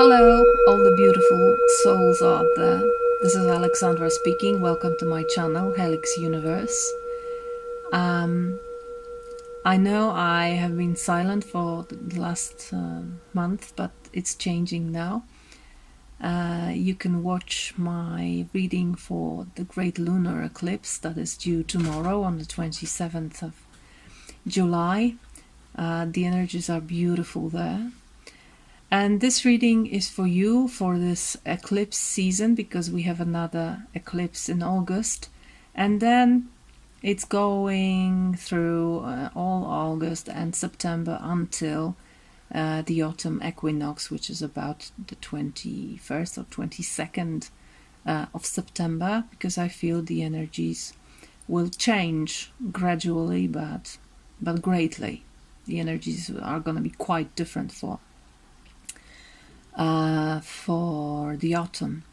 Hello, all the beautiful souls out there. This is Alexandra speaking. Welcome to my channel, Helix Universe. I know I have been silent for the last month, but it's changing now. You can watch my reading for the great lunar eclipse that is due tomorrow on the 27th of July. The energies are beautiful there. And this reading is for you for this eclipse season, because we have another eclipse in August. And then it's going through all August and September until the autumn equinox, which is about the 21st or 22nd of September, because I feel the energies will change gradually, but greatly. The energies are going to be quite different for the autumn.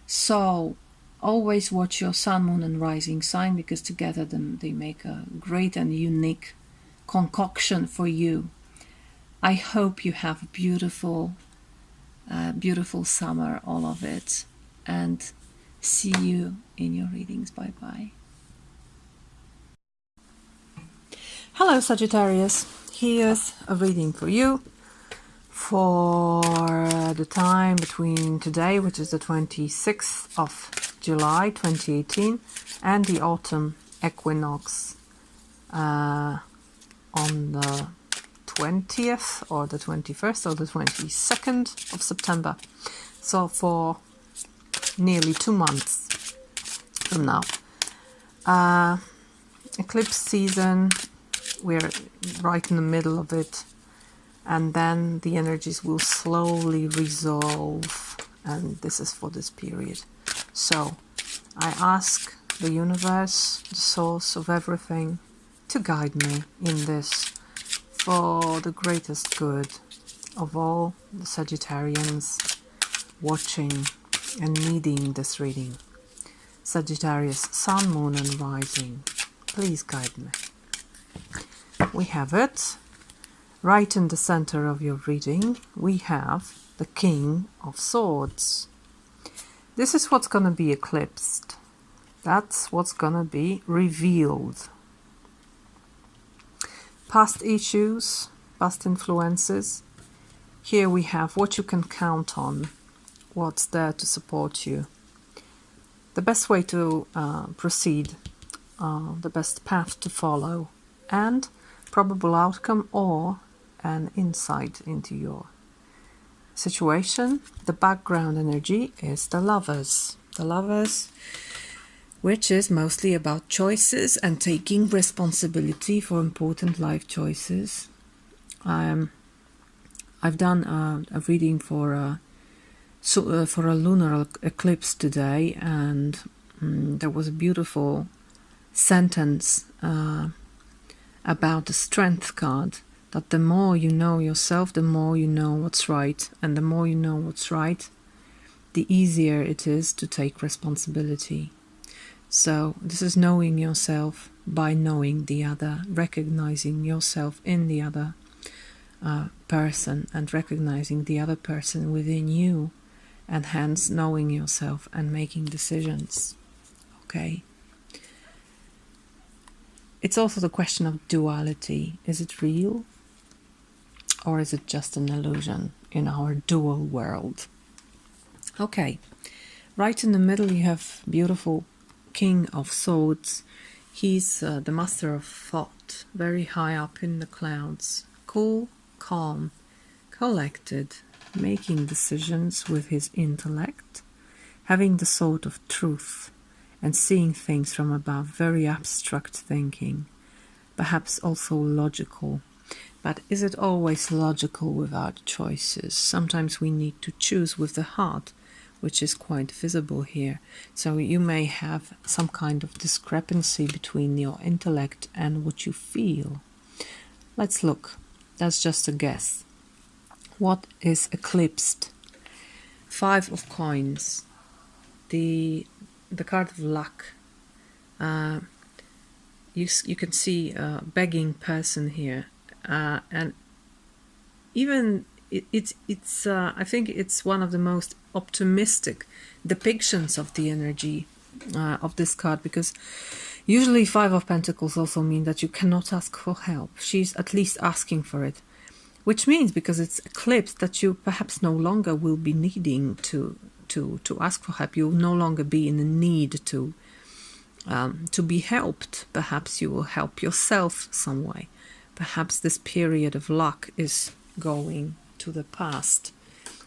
So always watch your sun, moon and rising sign, because together they make a great and unique concoction for you. I hope you have a beautiful summer, all of it, and see you in your readings. Bye bye. Hello Sagittarius, here's a reading for you for the time between today, which is the 26th of July 2018, and the autumn equinox on the 20th or the 21st or the 22nd of September. So for nearly 2 months from now. Eclipse season, we're right in the middle of it. And then the energies will slowly resolve, and this is for this period. So I ask the universe, the source of everything, to guide me in this for the greatest good of all the Sagittarians watching and needing this reading. Sagittarius, sun, moon and rising, please guide me. We have it. Right in the center of your reading, we have the King of Swords. This is what's going to be eclipsed. That's what's going to be revealed. Past issues, past influences. Here we have what you can count on, what's there to support you. The best way to proceed, the best path to follow, and probable outcome or an insight into your situation. The background energy is the Lovers. The Lovers, which is mostly about choices and taking responsibility for important life choices. I've done a reading for a lunar eclipse today, and there was a beautiful sentence about the Strength card, that the more you know yourself, the more you know what's right, and the more you know what's right, the easier it is to take responsibility. So this is knowing yourself by knowing the other, recognizing yourself in the other person, and recognizing the other person within you, and hence knowing yourself and making decisions. Okay. It's also the question of duality. Is it real? Or is it just an illusion in our dual world? Okay, right in the middle you have beautiful King of Swords. He's the master of thought, very high up in the clouds. Cool, calm, collected, making decisions with his intellect, having the sword of truth, and seeing things from above, very abstract thinking, perhaps also logical. But is it always logical without choices? Sometimes we need to choose with the heart, which is quite visible here. So you may have some kind of discrepancy between your intellect and what you feel. Let's look. That's just a guess. What is eclipsed? 5 of coins. The card of luck. You can see a begging person here. And even it's I think it's one of the most optimistic depictions of the energy of this card, because usually Five of Pentacles also mean that you cannot ask for help. She's at least asking for it, which means, because it's eclipsed, that you perhaps no longer will be needing to ask for help. You'll no longer be in the need to be helped. Perhaps you will help yourself some way. Perhaps this period of luck is going to the past.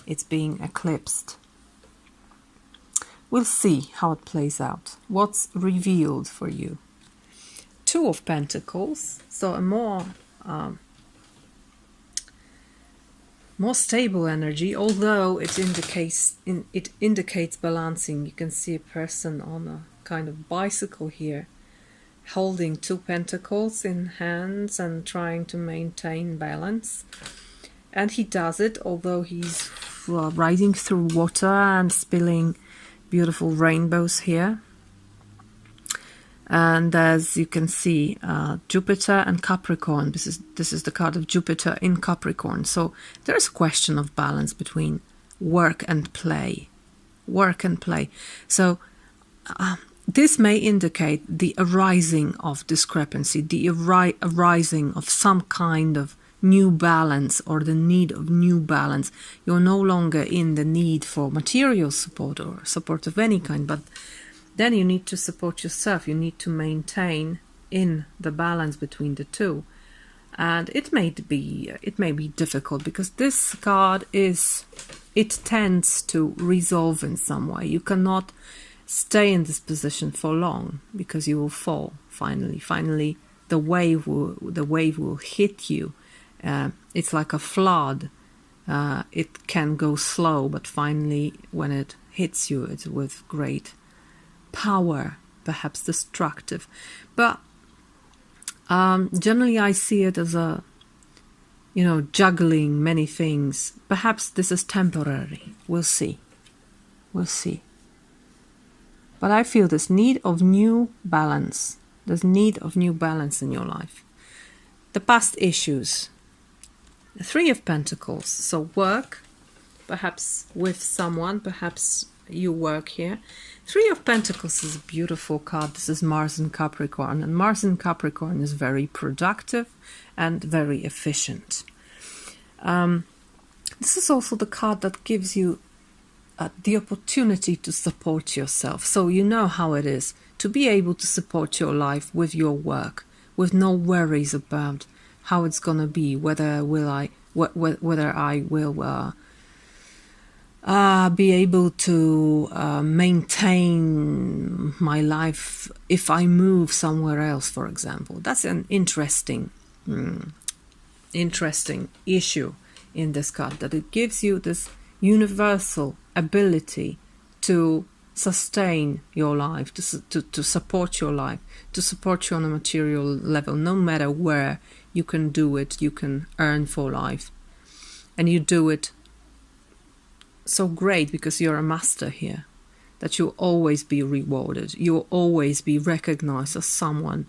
It's being eclipsed. We'll see how it plays out. What's revealed for you? Two of Pentacles, so a more stable energy, although it indicates balancing. You can see a person on a kind of bicycle here, holding two pentacles in hands and trying to maintain balance. And he does it, although he's riding through water and spilling beautiful rainbows here. And as you can see, Jupiter and Capricorn. This is the card of Jupiter in Capricorn. So there's a question of balance between work and play. Work and play. So this may indicate the arising of discrepancy, the arising of some kind of new balance, or the need of new balance. You're no longer in the need for material support or support of any kind, but then you need to support yourself. You need to maintain in the balance between the two. And it may be difficult, because this card it tends to resolve in some way. You cannot stay in this position for long, because you will fall finally. The wave will hit you. It's like a flood. It can go slow, but finally when it hits you, it's with great power, perhaps destructive. But generally I see it as a, juggling many things. Perhaps this is temporary. We'll see. But I feel this need of new balance. There's need of new balance in your life. The past issues. Three of Pentacles. So work, perhaps with someone, perhaps you work here. Three of Pentacles is a beautiful card. This is Mars in Capricorn. And Mars in Capricorn is very productive and very efficient. This is also the card that gives you the opportunity to support yourself. So you know how it is to be able to support your life with your work, with no worries about how it's going to be, whether I will be able to maintain my life if I move somewhere else, for example. That's an interesting issue in this card, that it gives you this universal ability to sustain your life, to support your life, to support you on a material level, no matter where. You can do it, you can earn for life, and you do it so great because you're a master here, that you'll always be rewarded. You'll always be recognized as someone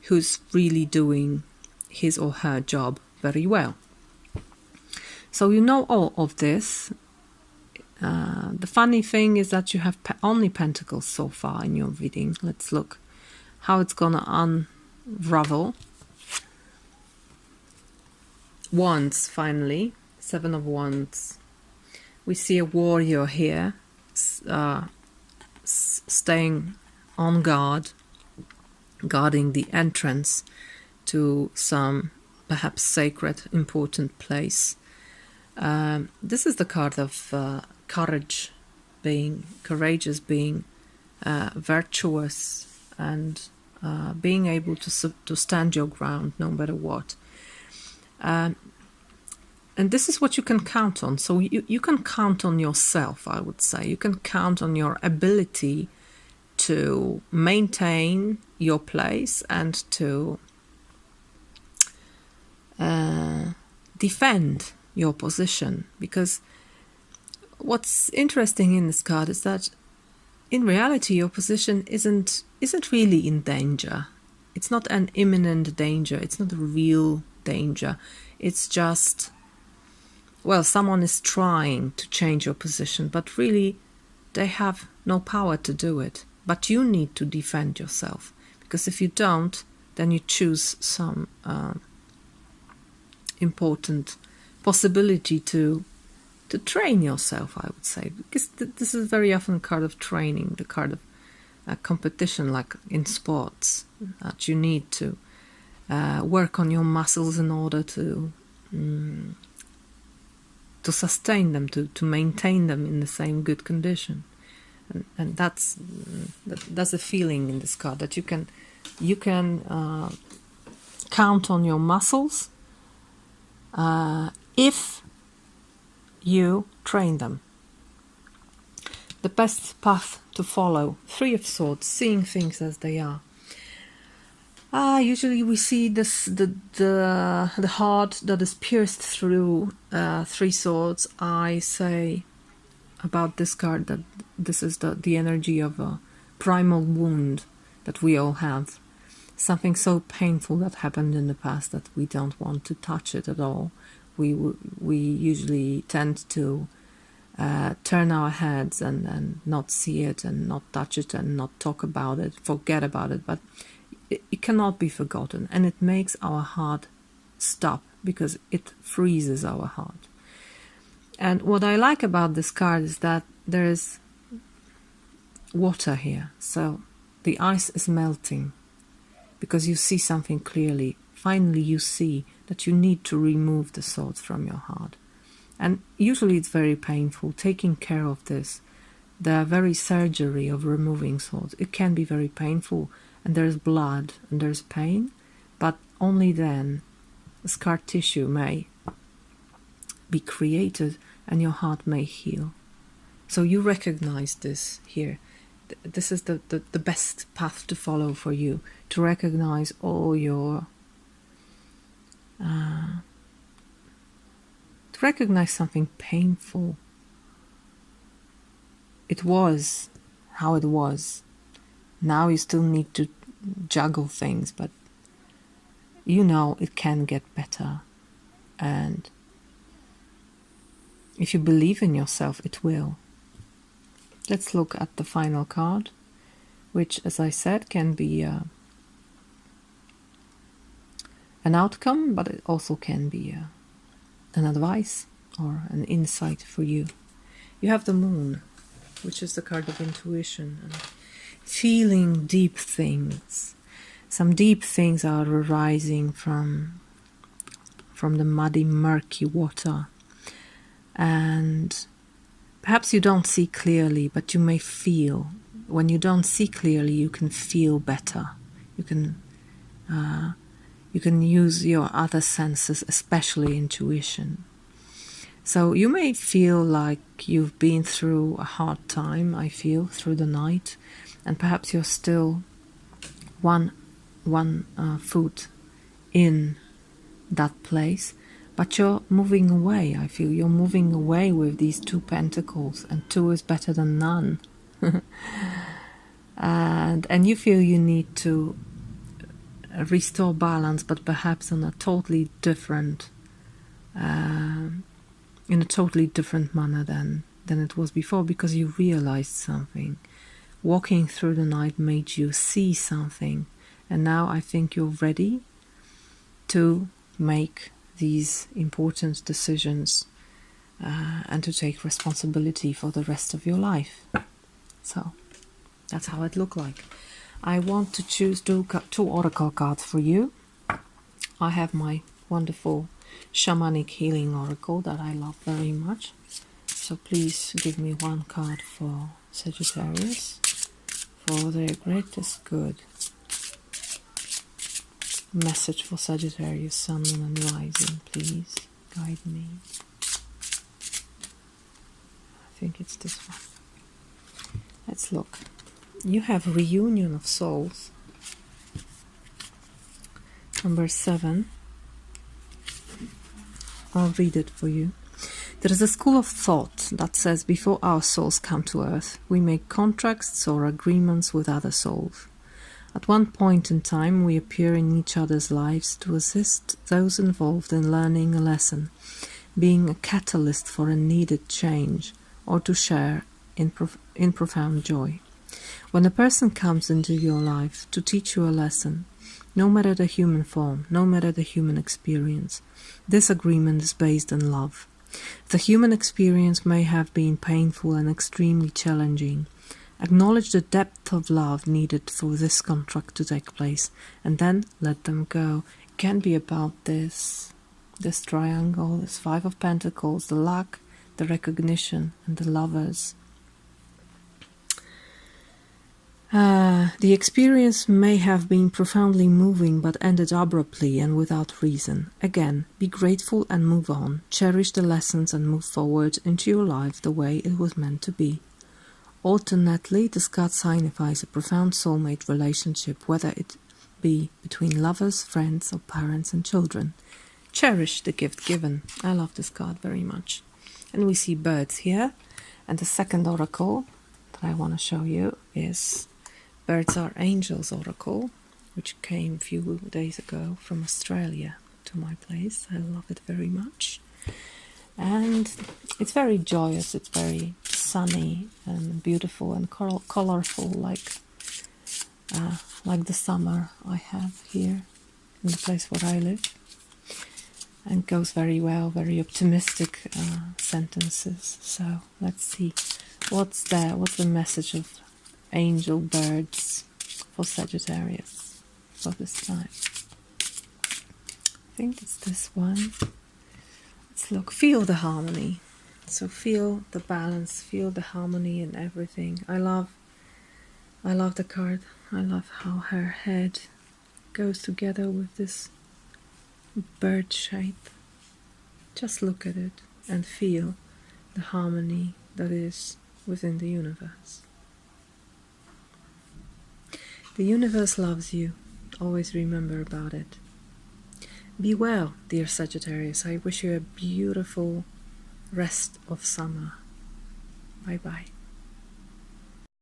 who's really doing his or her job very well. So you know all of this. The funny thing is that you have only Pentacles so far in your reading. Let's look how it's gonna unravel. Wands, finally. Seven of Wands. We see a warrior here, staying on guard, guarding the entrance to some perhaps sacred, important place. This is the card of courage, being courageous, being virtuous, and being able to stand your ground no matter what. And this is what you can count on. So you can count on yourself, I would say. You can count on your ability to maintain your place and to defend your position. Because what's interesting in this card is that in reality your position isn't really in danger. It's not an imminent danger. It's not a real danger. It's just well, someone is trying to change your position, but really they have no power to do it. But you need to defend yourself, because if you don't, then you choose some important possibility to train yourself, I would say, because this is very often a card of training, the card of competition, like in sports, that you need to work on your muscles in order to sustain them, to maintain them in the same good condition. And that's a feeling in this card, that you can count on your muscles if you train them. The best path to follow: Three of Swords, seeing things as they are. Usually we see this the heart that is pierced through Three Swords. I say about this card that this is the energy of a primal wound that we all have. Something so painful that happened in the past that we don't want to touch it at all. We usually tend to turn our heads and not see it and not touch it and not talk about it, forget about it. But it cannot be forgotten, and it makes our heart stop, because it freezes our heart. And what I like about this card is that there is water here, so the ice is melting, because you see something clearly. Finally you see that you need to remove the swords from your heart. And usually it's very painful. Taking care of this, the very surgery of removing swords, it can be very painful, and there's blood and there's pain, but only then scar tissue may be created and your heart may heal. So you recognize this here. This is the best path to follow for you, to recognize all your to recognize something painful. It was how it was. Now you still need to juggle things, but you know it can get better, and if you believe in yourself, it will. Let's look at the final card, which, as I said, can be an outcome, but it also can be an advice or an insight for you. You have the Moon, which is the card of intuition and feeling deep things. Some deep things are arising from the muddy, murky water, and perhaps you don't see clearly, but you may feel. When you don't see clearly, you can feel better. You can use your other senses, especially intuition. So you may feel like you've been through a hard time, I feel, through the night, and perhaps you're still one foot in that place, but you're moving away. I feel you're moving away with these two pentacles, and two is better than none. and you feel you need to restore balance, but perhaps on a totally different in a totally different manner than it was before, because you realized something. Walking through the night made you see something, and now I think you're ready to make these important decisions and to take responsibility for the rest of your life. So that's how it looked like. I want to choose two oracle cards for you. I have my wonderful shamanic healing oracle that I love very much. So please give me one card for Sagittarius, for their greatest good. Message for Sagittarius, Sun, Moon and Rising, please guide me. I think it's this one. Let's look. You have Reunion of Souls, number 7. I'll read it for you. There is a school of thought that says before our souls come to earth, we make contracts or agreements with other souls. At one point in time, we appear in each other's lives to assist those involved in learning a lesson. being a catalyst for a needed change, or to share in profound joy. When a person comes into your life to teach you a lesson, no matter the human form, no matter the human experience, this agreement is based on love. The human experience may have been painful and extremely challenging. Acknowledge the depth of love needed for this contract to take place, and then let them go. It can be about this triangle, this Five of Pentacles, the luck, the recognition, and the Lovers. The experience may have been profoundly moving but ended abruptly and without reason. Again, be grateful and move on. Cherish the lessons and move forward into your life the way it was meant to be. Alternately, this card signifies a profound soulmate relationship, whether it be between lovers, friends, or parents and children. Cherish the gift given. I love this card very much. And we see birds here. And the second oracle that I want to show you is Birds Are Angels Oracle, which came a few days ago from Australia to my place. I love it very much. And it's very joyous, it's very sunny and beautiful and colorful, like the summer I have here in the place where I live. And goes very well, very optimistic sentences. So let's see what's there. What's the message of angel birds for Sagittarius for this time? I think it's this one. Let's look. Feel the harmony. So feel the balance, feel the harmony in everything. I love the card. I love how her head goes together with this bird shape. Just look at it and feel the harmony that is within the universe. The universe loves you. Always remember about it. Be well, dear Sagittarius. I wish you a beautiful rest of summer. Bye bye.